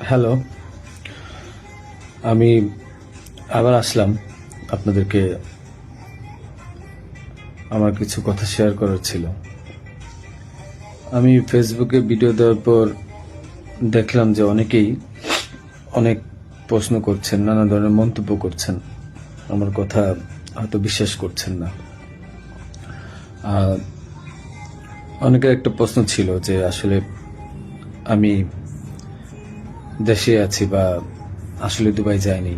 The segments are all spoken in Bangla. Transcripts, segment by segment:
হ্যালো, আমি আবার আসলাম আপনাদেরকে আমার কিছু কথা শেয়ার করার ছিল। আমি ফেসবুকে ভিডিও দেওয়ার পর দেখলাম যে অনেকেই অনেক প্রশ্ন করছেন, নানা ধরনের মন্তব্য করছেন, আমার কথা হয়তো বিশ্বাস করছেন না। অনেকের একটা প্রশ্ন ছিল যে আসলে আমি দেশে আছি বা আসলে দুবাই যাইনি।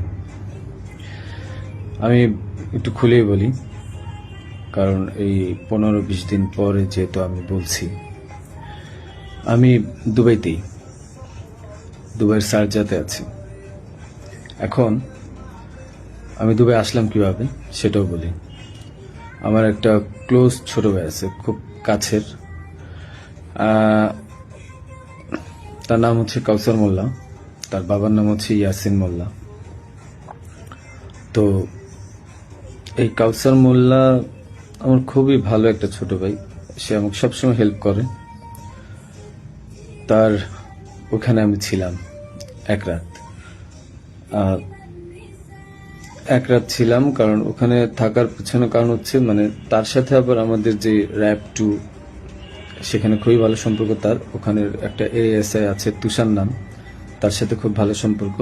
আমি একটু খুলেই বলি, কারণ এই 15-20 দিন পরে যেহেতু আমি বলছি, আমি দুবাইয়ের শারজাতে আছি। এখন আমি দুবাই আসলাম কিভাবে সেটাও বলি। আমার একটা ক্লোজ ছোট ভাই আছে, খুব কাছের। তার নাম হচ্ছে কাউসার মোল্লা, তার বাবার নাম হচ্ছে ইয়াসিন মোল্লা। তো এই কাউসার মোল্লা আমার খুবই ভালো একটা ছোট ভাই, সে আমাকে সবসময় হেল্প করে। তার ওখানে আমি ছিলাম এক রাত। এক রাত ছিলাম, কারণ ওখানে থাকার পিছনে কারণ হচ্ছে মানে তার সাথে আবার আমাদের যে র্যাব 2, সেখানে খুবই ভালো সম্পর্ক। তার ওখানের একটা এএসআই আছে তুষার নাম, তার সাথে খুব ভালো সম্পর্ক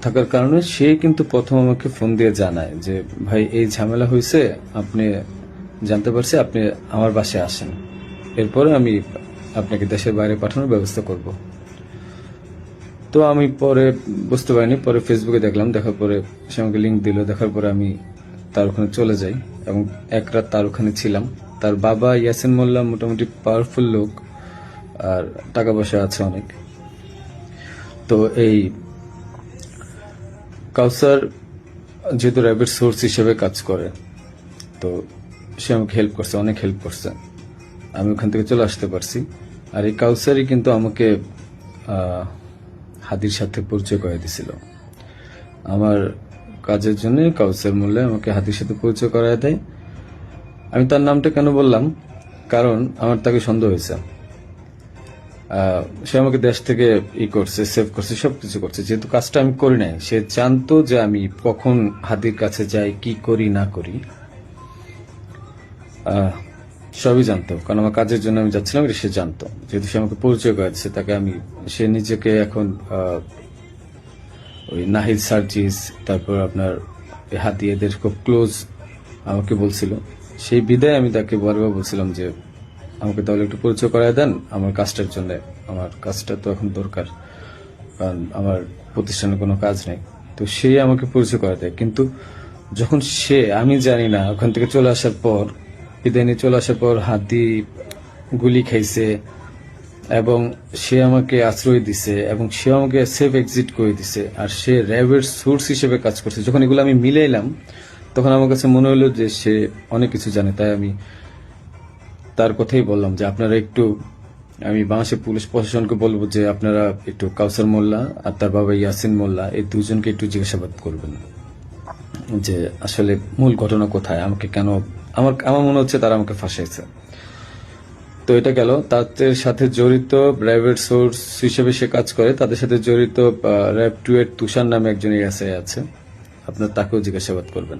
থাকার কারণে সে কিন্তু প্রথম আমাকে ফোন দিয়ে জানায় যে ভাই এই ঝামেলা হয়েছে, আপনি জানতে পারছি, আপনি আমার বাসায় আসেন, এরপরে আমি আপনাকে দেশের বাইরে পাঠানোর ব্যবস্থা করব। তো আমি পরে বুঝতে পারিনি, পরে ফেসবুকে দেখলাম, দেখার পরে সে আমাকে লিঙ্ক দিল, দেখার পরে আমি তার ওখানে চলে যাই এবং এক রাত তার ওখানে ছিলাম। তার বাবা ইয়াসিন মোল্লা মোটামুটি পাওয়ারফুল লোক, আর টাকা পয়সা আছে অনেক। তো এই কাউসার যেহেতু র্যাবের সোর্স হিসেবে কাজ করে, তো সে আমাকে হেল্প করছে, অনেক হেল্প করছে, আমি ওখান থেকে চলে আসতে পারছি। আর এই কাউসারই কিন্তু আমাকে হাদির সাথে পরিচয় করে দিছিল। আমার কাজের জন্য কাউসার মোল্লা আমাকে হাদির সাথে পরিচয় করায় দেয়। আমি তার নামটা কেন বললাম, কারণ আমার তাকে সন্দেহ হয়েছে। সে আমাকে দেশ থেকে করছে, সেভ করছে, সবকিছু করছে। যেহেতু কাজটা আমি করি নাই, সে জানতো যে আমি কখন হাদির কাছে যাই, কি করি না করি, সবই জানতো। কারণ আমার কাজের জন্য আমি যাচ্ছিলাম, এটা সে জানতো। যেহেতু সে আমাকে পরিচয় করে দিচ্ছে, তাকে আমি, সে নিজেকে এখন ওই নাহিদ সার্জিস, তারপর আপনার হাদি, এদের খুব ক্লোজ আমাকে বলছিল। সেই বিদায় আমি তাকে বারবার বলছিলাম যে আমাকে তাহলে একটু পরিচয় করায় দেন আমার কাজটার জন্য, আমার কাজটা তো এখন দরকার, কারণ আমার প্রতিষ্ঠানে কোনো কাজ নেই। তো সে আমাকে পরিচয় করায় দেয়, কিন্তু যখন সে, আমি জানি না, ওখান থেকে চলে আসার পর, বিদায় নিয়ে চলে আসার পর হাদি গুলি খাইছে এবং সে আমাকে আশ্রয় দিছে এবং সে আমাকে সেফ এক্সিট করে দিছে, আর সে র্যাবের সোর্স হিসেবে কাজ করছে। যখন এগুলো আমি মিলাইলাম, তখন আমার কাছে মনে হলো যে সে অনেক কিছু জানে। তাই আমি তার কথাই বললাম যে আপনারা একটু, আমি বাংলাদেশের পুলিশ প্রশাসনকে বলবো যে আপনারা একটু কাউসার মোল্লা আর তার বাবা ইয়াসিন মোল্লা, এই দুজনকে একটু জিজ্ঞাসাবাদ করবেন যে আসলে মূল ঘটনা কোথায়, আমাকে কেন, আমার আমার মনে হচ্ছে তারা আমাকে ফাঁসাইছে। তো এটা গেল, তাদের সাথে জড়িত র্যাবের সোর্স হিসেবে সে কাজ করে, তাদের সাথে জড়িত র্যাব 2 এর তুষার নামে একজন এসআই আছে, আপনার তাকেও জিজ্ঞাসাবাদ করবেন।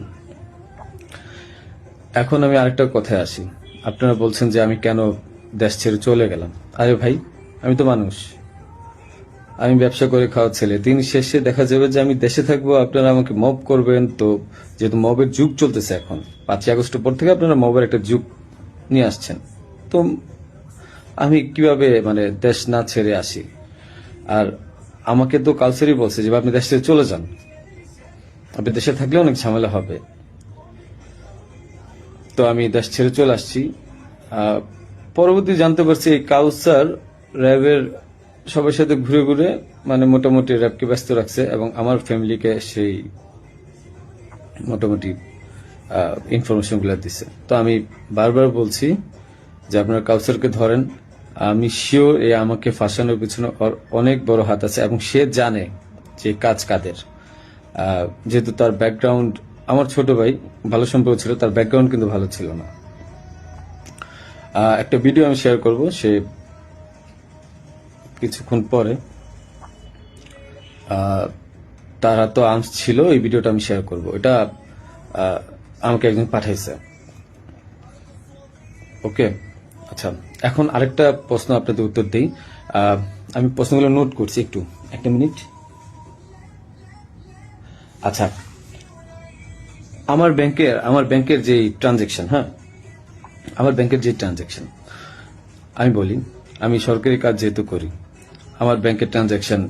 এখন আমি আরেকটা কথায় আসি। আপনারা বলছেন যে আমি কেন দেশ ছেড়ে চলে গেলাম। আরে ভাই, আমি তো মানুষ, আমি ব্যবসা করে খাওয়া ছেলে। দিন শেষে দেখা যাবে যে আমি দেশে থাকবো, আপনারা আমাকে মব করবেন। তো যেহেতু মবের যুগ চলতেছে এখন, 5ই আগস্টের পর থেকে আপনারা মবের একটা যুগ নিয়ে আসছেন, তো আমি কিভাবে মানে দেশ না ছেড়ে আসি? আর আমাকে তো কালচারই বলছে যে আপনি দেশ ছেড়ে চলে যান, আপনি দেশে থাকলে অনেক ঝামেলা হবে। তো আমি দেশ ছেড়ে চলে আসছি। পরবর্তী জানতে পারছি এই কাউসার র্যাবের সবার সাথে ঘুরে ঘুরে মানে মোটামুটি র্যাবকে ব্যস্ত রাখছে এবং আমার ফ্যামিলিকে সেই মোটামুটি ইনফরমেশন গুলো দিচ্ছে। তো আমি বারবার বলছি যে আপনারা কাউসারকে ধরেন। আমি শিওর এ আমাকে ফাঁসানোর পিছনে অনেক বড় হাত আছে এবং সে জানে যে কাজ কাদের। যেহেতু তার ব্যাকগ্রাউন্ড, আমার ছোট ভাই ভালো সম্পর্ক ছিল, তার ব্যাকগ্রাউন্ড কিন্তু ভালো ছিল না। একটা ভিডিও আমি শেয়ার করব, সে কিছুক্ষণ পরে আহ, তারা তো আর্মস ছিল, এই ভিডিওটা আমি শেয়ার করব। এটা আহ, আমাকে একজন পাঠাইছে। ওকে, আচ্ছা, এখন আরেকটা প্রশ্ন আপনাদের উত্তর দিই। আমি প্রশ্নগুলো নোট করছি, একটু একটা মিনিট। আচ্ছা, আমার ব্যাংকের যে ট্রানজেকশন, হ্যাঁ, আমার ব্যাংকের যে ট্রানজেকশন আমি বলি, আমি সরকারি কাজ যেহেতু করি, আমার ব্যাংকের ট্রানজেকশন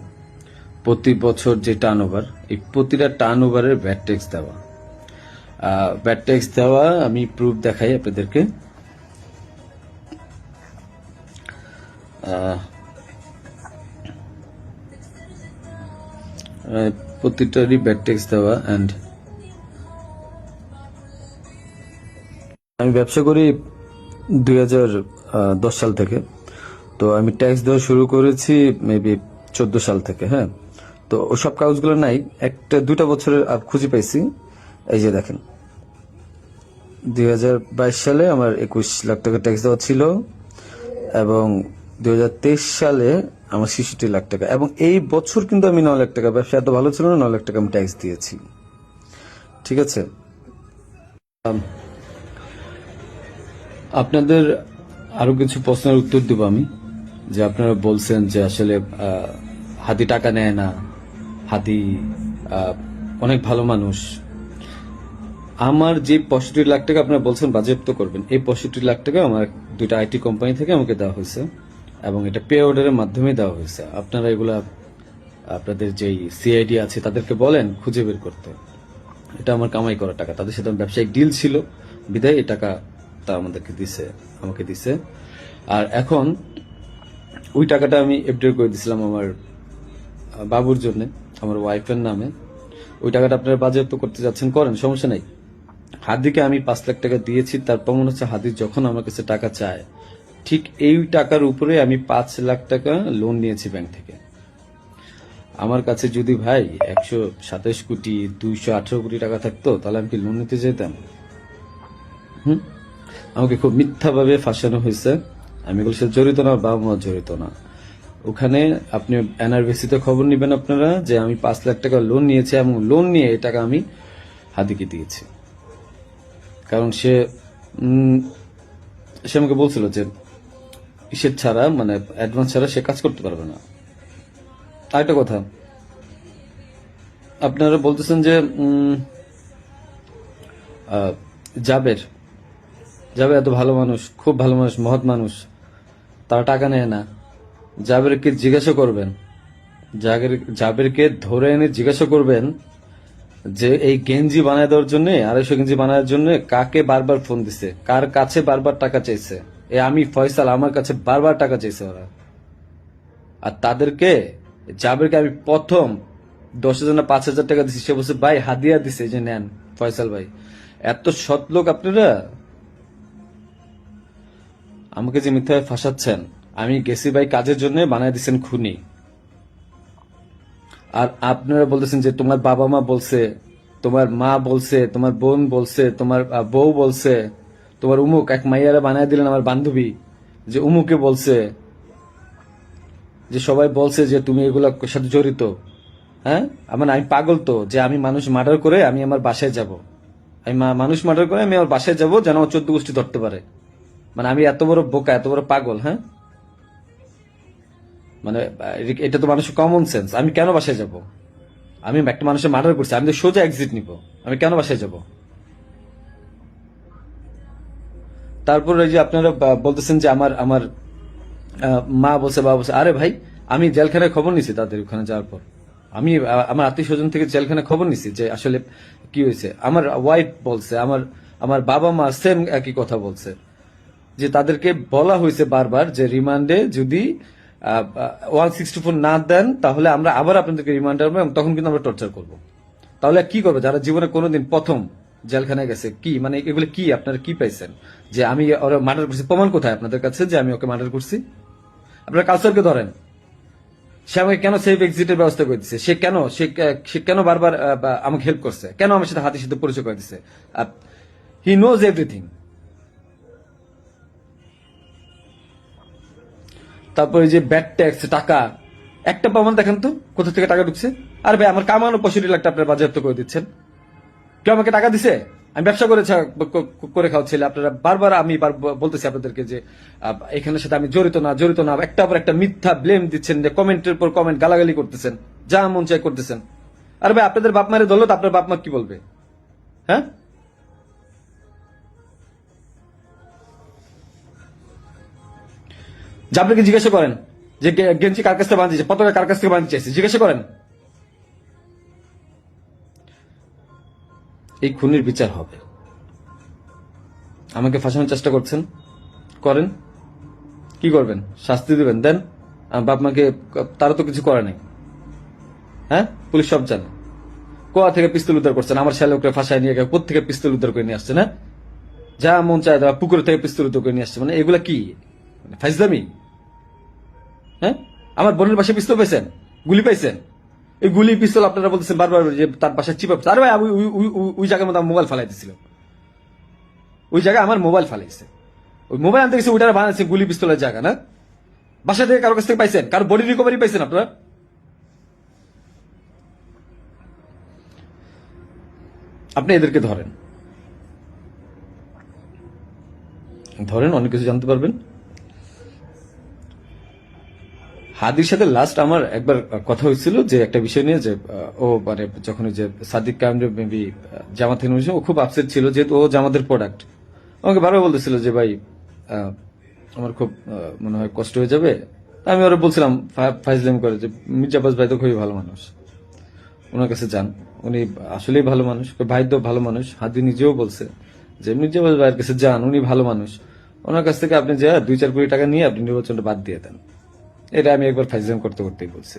প্রতি বছর যে টার্নওভার, এই প্রতিটা টার্নওভারের ভ্যাট ট্যাক্স দেওয়া, আমি প্রুফ দেখাই আপনাদেরকে। আহ, প্রতিটারই ভ্যাট ট্যাক্স দেওয়া। অ্যান্ড আমি ব্যবসা করি 2010 সাল থেকে। তো আমি ট্যাক্স দেওয়া শুরু করেছি মেবি 14 সাল থেকে, হ্যাঁ। তো ওসব কাগজগুলো নাই, একটা দুইটা বছরের খুঁজে পাইছি। এই যে দেখেন, 2022 সালে আমার 21 লাখ টাকা ট্যাক্স দেওয়া ছিল, এবং 2023 সালে আমার 66 লাখ টাকা, এবং এই বছর কিন্তু আমি 9 লাখ টাকা, ব্যবসা এত ভালো ছিল না, 9 লাখ টাকা আমি ট্যাক্স দিয়েছি। ঠিক আছে, আপনাদের আরো কিছু প্রশ্নের উত্তর দেব আমি। যে আপনারা বলছেন যে আসলে হাদি টাকা নেয় না, হাদি অনেক ভালো মানুষ। আমার যে 65 লাখ টাকা আপনারা বলছেন বাজেয়াপ্ত করবেন, এই 65 লাখ টাকা আমার দুইটা আইটি কোম্পানি থেকে আমাকে দেওয়া হয়েছে, এবং এটা পে অর্ডারের মাধ্যমে দেওয়া হয়েছে। আপনারা এগুলা আপনাদের যেই সিআইডি আছে তাদেরকে বলেন খুঁজে বের করতে। এটা আমার কামাই করা টাকা, তাদের সাথে আমার ব্যবসায়িক ডিল ছিল, বিদায় এই টাকা তা আমাকে দিছে। আর এখন ওই টাকাটা আমি এফডিআর করে দিছিলাম আমার বাবুর জন্য, আমার ওয়াইফের নামে। ওই টাকাটা আপনারা বাজেয়াপ্ত করতে যাচ্ছেন, করেন, সমস্যা নাই। হাদিকে আমি 5 লাখ টাকা দিয়েছি, তার প্রমাণ হচ্ছে হাদি যখন আমার কাছে টাকা চায়, ঠিক এই টাকার উপরে আমি 5 লাখ টাকা লোন নিয়েছি ব্যাংক থেকে। আমার কাছে যদি ভাই 127,218,কোটি টাকা থাকতো, তাহলে আমি কি লোন নিতে যেতাম? আমাকে খুব মিথ্যাভাবে ফাঁসানো হয়েছে। আমি এগুলোর সাথে জড়িত না, বাবা মা জড়িত না। ওখানে আপনি এনআরবিসিতে খবর নিবেন আপনারা, যে আমি 5 লাখ টাকা লোন নিয়েছি, এবং লোন নিয়ে এই টাকা আমি হাদিকে দিয়েছি। কারণ সে আমাকে বলছিল যে ইসের ছাড়া, মানে অ্যাডভান্স ছাড়া সে কাজ করতে পারবে না। আরেকটা কথা, আপনারা বলতেছেন যে জাবের জাবের এত ভালো মানুষ, খুব ভালো মানুষ, মহৎ মানুষ, তারা টাকা নেয় না। জাবেরকে জিজ্ঞাসা করবেন, জাবেরকে ধরে এনে জিজ্ঞাসা করবেন যে এই গেঞ্জি বানায় দেওয়ার জন্য, 250 গেঞ্জি বানানোর জন্য কাকে বারবার ফোন দিছে, কার কাছে বারবার টাকা চাইছে। আমি ফয়সাল, আমার কাছে বারবার টাকা চাইছে ওরা। আর তাদেরকে, জাবেরকে আমি প্রথম 10,000 না 5,000 টাকা দিছি, সে বলছে ভাই হাদিয়া দিছে, যে নেন ফয়সাল ভাই। এত সৎ লোক আপনারা। আমাকে যে মিথ্যায় ফাঁসাচ্ছেন, আমি গেছি ভাই কাজের জন্য, বানায় দিচ্ছেন খুনি। আর আপনারা বলতেছেন যে তোমার বাবা মা বলছে, তোমার মা বলছে, তোমার বোন বলছে, তোমার বউ বলছে, তোমার উমুক এক মাইয়ারা বানায় দিলেন আমার বান্ধবী, যে উমুকে বলছে, যে সবাই বলছে যে তুমি এগুলোর সাথে জড়িত। হ্যাঁ, আমি পাগল তো, যে আমি মানুষ মার্ডার করে আমি আমার বাসায় যাব, আমি মানুষ মার্ডার করে আমি আমার বাসায় যাব, যেন আমার 14 গোষ্ঠী ধরতে পারে। মানে আমি এত বড় বোকা, এত বড় পাগল? হ্যাঁ, মানে এটা তো মানুষের কমন সেন্স। আমি কেন বাসায় যাব? আমি একটা মানুষের মার্ডার করছি, আমি তো সোজা এক্সিট নিব, আমি কেন বাসায় যাব? তারপর এই যে আপনারা বলতেছেন যে আমার আমার মা বলছে, বাবা বলছে। আরে ভাই, আমি জেলখানায় খবর নিছি তাদের ওখানে যাওয়ার পর। আমি আমার আত্মীয় স্বজন থেকে জেলখানায় খবর নিছি যে আসলে কি হয়েছে। আমার ওয়াইফ বলছে, আমার আমার বাবা মা সেম একই কথা বলছে, যে তাদেরকে বলা হয়েছে বারবার যে রিমান্ডে যদি 164 না দেন, তাহলে আমরা আবার আপনাদেরকে রিমান্ড আনবো, এবং তখন কিন্তু আমরা টর্চার করব। তাহলে কি করবে যারা জীবনে কোনোদিন প্রথম জেলখানায় গেছে? কি মানে এগুলো কি আপনারা কি পাইছেন? যে আমি ওরা মার্ডার করছি, প্রমাণ কোথায় আপনাদের কাছে যে আমি ওকে মার্ডার করছি? আপনারা কালচারকে ধরেন। সে আমাকে কেন সেফ এক্সিটের ব্যবস্থা করে দিচ্ছে? সে কেন বারবার আমাকে হেল্প করছে? কেন আমার সাথে হাতের সাথে পরিচয় করে দিচ্ছে? He knows everything. তারপরে যে ব্যাড ট্যাক্স টাকা, একটা প্রমাণ দেখান তো কোথা থেকে টাকা ঢুকছে। আর ভাই আমার কামানো 65 লাখ টাকা আপনার বাজেয়াপ্ত করে দিচ্ছেন। কেউ আমাকে টাকা দিছে? আমি ব্যবসা করে খাওয়াচ্ছিল। আপনারা বারবার আমি বলতেছি আপনাদেরকে যে এখানের সাথে আমি জড়িত না, একটা পর একটা মিথ্যা ব্লেম দিচ্ছেন, যে কমেন্টের পর কমেন্ট গালাগালি করতেছেন, যা মন চাই করতেছেন। আর ভাই আপনাদের বাপ মায়ের ধরলো তো আপনার বাপ মা কি বলবে? হ্যাঁ, যে আপনাকে জিজ্ঞাসা করেন যে গেঞ্জি কার কাছ থেকে বাঁধিয়েছে, পতাকা কার কাছ থেকে বাঁধতে চাইছে, জিজ্ঞাসা করেন। এই খুনির বিচার হবে। আমাকে ফাঁসানোর চেষ্টা করছেন, করেন, কি করবেন? শাস্তি দিবেন, দেন। আমার বাপ মাকে তারা তো কিছু করে নাই। হ্যাঁ, পুলিশ সব জানে। কোয়া থেকে পিস্তল উদ্ধার করছেন, আমার শ্যালককে ফাঁসায় নিয়ে গিয়ে কোথা পিস্তল উদ্ধার করে নিয়ে আসছে না? যা মন চায় পুকুর থেকে পিস্তল উদ্ধার করে নিয়ে আসছে, মানে এগুলা কি ফাইজলামি? হ্যাঁ, আমার বোনের বাসায় পিস্তল পাইছেন, গুলি পাইছেন। এই গুলি পিস্তল আপনারা বলতেছেন বারবার যে তার বাসায় চিপা। আরে ভাই ওই জায়গার মধ্যে মোবাইল ফালাই দিছিল, ওই জায়গায় আমার মোবাইল ফালাইছে। ওই মোবাইল আনতে গেছে, ওইটা বানাইছে গুলি পিস্তলের জায়গা না? বাসা থেকে কারো কাছ থেকে পাইছেন? কারো বডি রিকভারি পাইছেন আপনারা? আপনি এদেরকে ধরেন, অনেক কিছু জানতে পারবেন। হাদির সাথে লাস্ট আমার একবার কথা হয়েছিল যে একটা বিষয় নিয়ে, যে ও মানে যখন ওই যে সাদিক কায়েম মেবি জামাত থেকে নিয়েছে, ও খুব আপসেট ছিল যেহেতু ও জামাতের প্রোডাক্ট। আমাকে বারবার বলতেছিল যে ভাই আমার খুব মনে হয় কষ্ট হয়ে যাবে। আমি ওরা বলছিলাম ফাইজলাম করে যে মির্জা আব্বাস ভাই তো খুবই ভালো মানুষ, ওনার কাছে যান, উনি আসলেই ভালো মানুষ। ভাই তো ভালো মানুষ, হাদি নিজেও বলছে যে মির্জা আব্বাস ভাইয়ের কাছে যান, উনি ভালো মানুষ, ওনার কাছ থেকে আপনি যা 2-4 কোটি টাকা নিয়ে আপনি নির্বাচনটা বাদ দিয়ে দেন। এটা আমি একবার ফাইজলাম করতেই বলছি।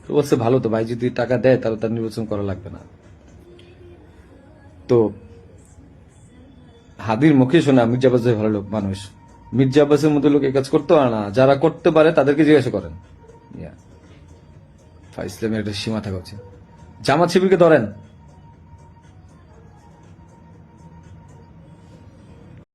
তো বলছে ভালো, তো ভাই যদি টাকা দেয় তাহলে তার নির্বাচন করা লাগবে না। তো হাদির মুখে শোনা মির্জা আব্বাস ভাই ভালো লোক মানুষ, মির্জা আব্বাসের মতো লোক এই কাজ করতে পারে না। যারা করতে পারে তাদেরকে জিজ্ঞাসা করেন। ফাইজলামের একটা সীমা থাকা উচিত। জামাত শিবিরকে ধরেন,